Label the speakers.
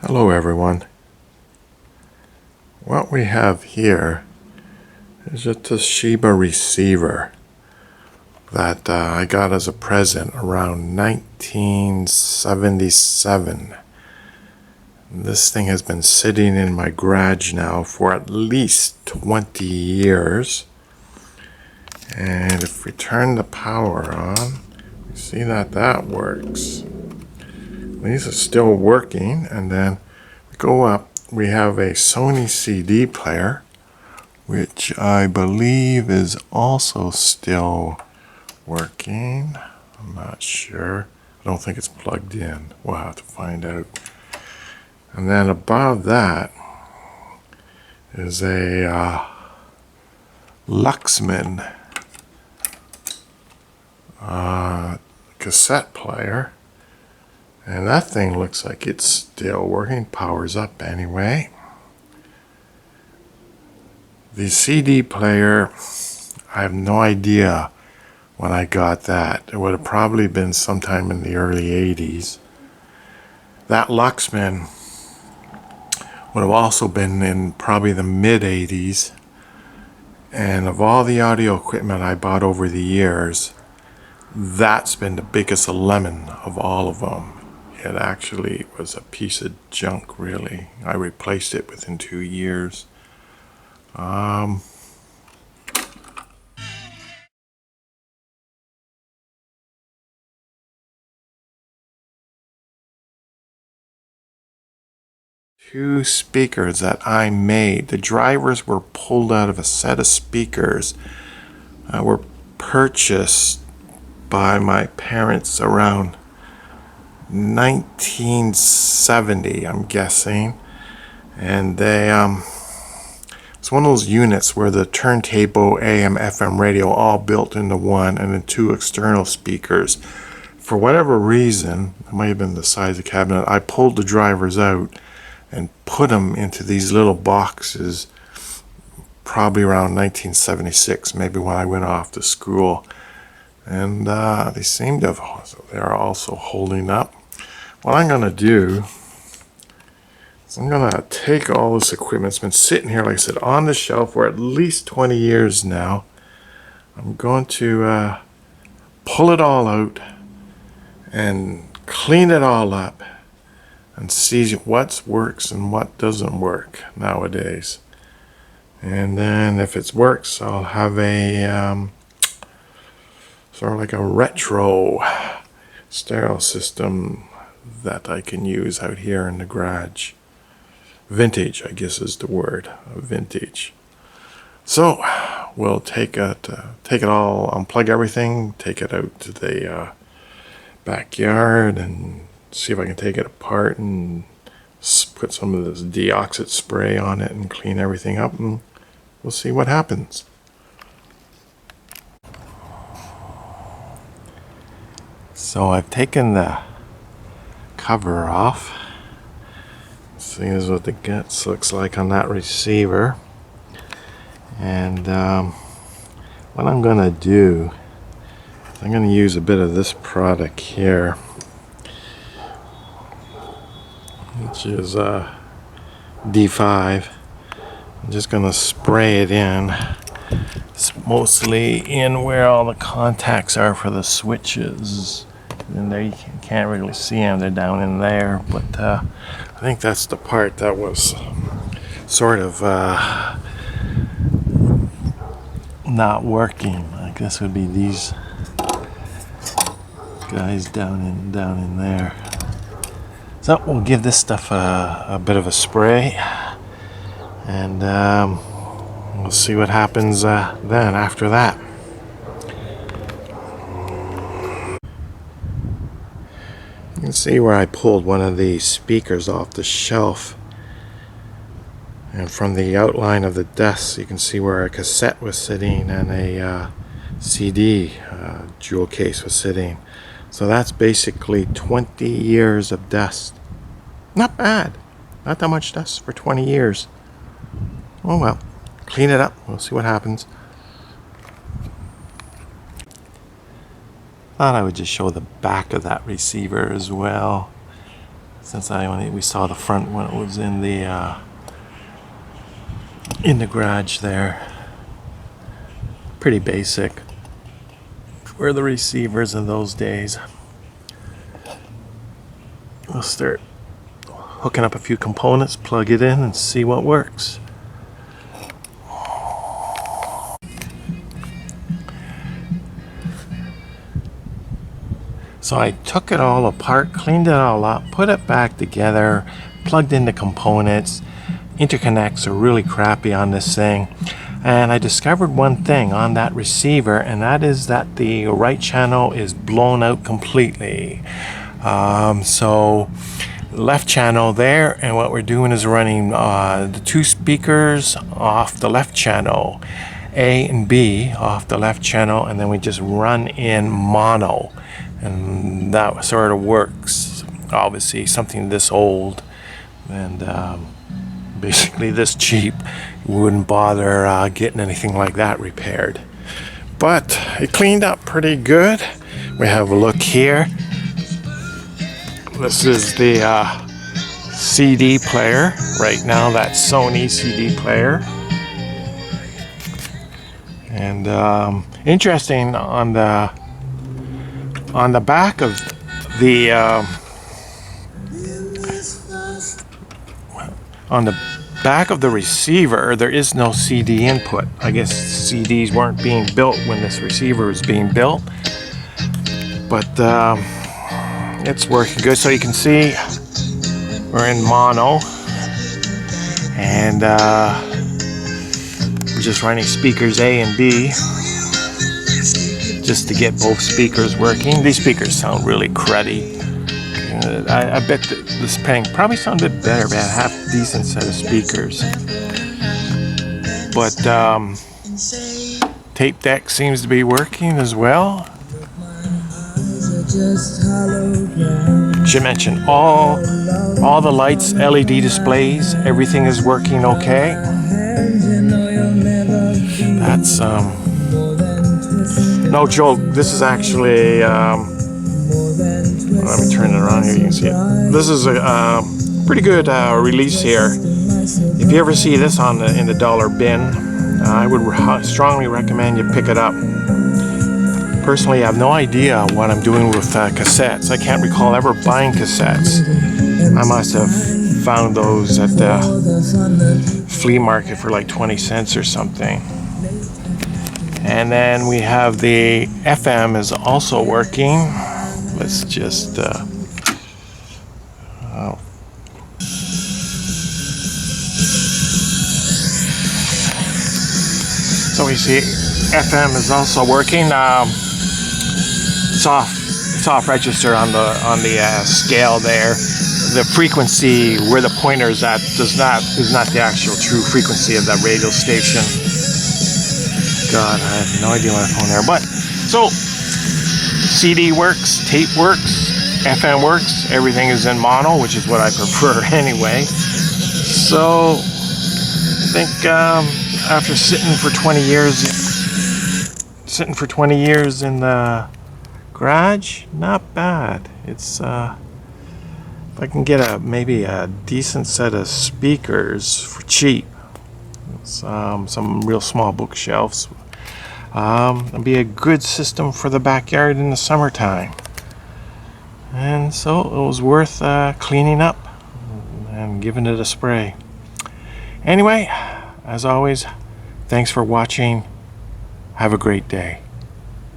Speaker 1: Hello everyone. What we have here is a Toshiba receiver that I got as a present around 1977. This thing has been sitting in my garage now for at least 20 years. And if we turn the power on, you see that works. These are still working, and then we go up. We have a Sony CD player, which I believe is also still working. I'm not sure. I don't think it's plugged in. We'll have to find out. And then above that is a Luxman cassette player. And that thing looks like it's still working. Powers up anyway. The CD player, I have no idea when I got that. It would have probably been sometime in the early 80s. That Luxman would have also been in probably the mid 80s. And of all the audio equipment I bought over the years, that's been the biggest lemon of all of them. It actually was a piece of junk, really. I replaced it within 2 years. Two speakers that I made. The drivers were pulled out of a set of speakers that were purchased by my parents around 1970, I'm guessing. And they it's one of those units where the turntable, AM, FM radio all built into one, and then two external speakers. For whatever reason, it might have been the size of the cabinet, I pulled the drivers out and put them into these little boxes probably around 1976, maybe when I went off to school. And they seem to have, they're also holding up. What I'm going to do is I'm going to take all this equipment. It's been sitting here, like I said, on the shelf for at least 20 years now. I'm going to pull it all out and clean it all up and see what works and what doesn't work nowadays. And then if it works, I'll have a sort of like a retro stereo system that I can use out here in the garage. Vintage, I guess is the word, vintage. So we'll take it all, unplug everything, take it out to the backyard and see if I can take it apart and put some of this deoxit spray on it and clean everything up, and we'll see what happens. So I've taken the cover off. See, this is what the guts looks like on that receiver. And what I'm going to do, I'm going to use a bit of this product here, which is D5. I'm just going to spray it in. It's mostly in where all the contacts are for the switches. And there you can't really see them, they're down in there. But I think that's the part that was sort of not working. Like this would be these guys down in there. So we'll give this stuff a bit of a spray, and we'll see what happens then after that. You can see where I pulled one of these speakers off the shelf, and from the outline of the desk you can see where a cassette was sitting and a CD jewel case was sitting. So that's basically 20 years of dust. Not bad. Not that much dust for 20 years. Oh well. Clean it up. We'll see what happens. Thought I would just show the back of that receiver as well. since we saw the front when it was in the garage there. Pretty basic for the receivers in those days. We'll start hooking up a few components, plug it in, and see what works. So I took it all apart, cleaned it all up, put it back together, plugged in the components. Interconnects are really crappy on this thing. And I discovered one thing on that receiver, and that is that the right channel is blown out completely. So left channel there, and what we're doing is running the two speakers off the left channel, A and B off the left channel, and then we just run in mono, and that sort of works. Obviously something this old and basically this cheap, wouldn't bother getting anything like that repaired, but it cleaned up pretty good. We have a look here. This is the CD player right now, that Sony CD player. And interesting, on the back of the receiver, there is no CD input. I guess CDs weren't being built when this receiver was being built, but it's working good. So you can see we're in mono, and we're just running speakers A and B just to get both speakers working. These speakers sound really cruddy. I bet this thing probably sounded better if it had a half decent set of speakers. But tape deck seems to be working as well. Should mention all the lights, LED displays, everything is working okay. That's no joke. This is actually let me turn it around here, you can see it. This is a pretty good release here. If you ever see this in the dollar bin, I would strongly recommend you pick it up. Personally, I have no idea what I'm doing with cassettes. I can't recall ever buying cassettes. I must have found those at the flea market for like 20 cents or something. And then we have the FM is also working. Let's just so we see FM is also working. It's off register on the scale there. The frequency where the pointer is at is not the actual true frequency of that radio station. God, I have no idea what I phone there. But so CD works, tape works, FM works, everything is in mono, which is what I prefer anyway. So I think after sitting for 20 years in the garage, not bad. It's if I can get maybe a decent set of speakers for cheap, some real small bookshelves, it'll be a good system for the backyard in the summertime. And so it was worth cleaning up and giving it a spray. Anyway, as always, thanks for watching. Have a great day.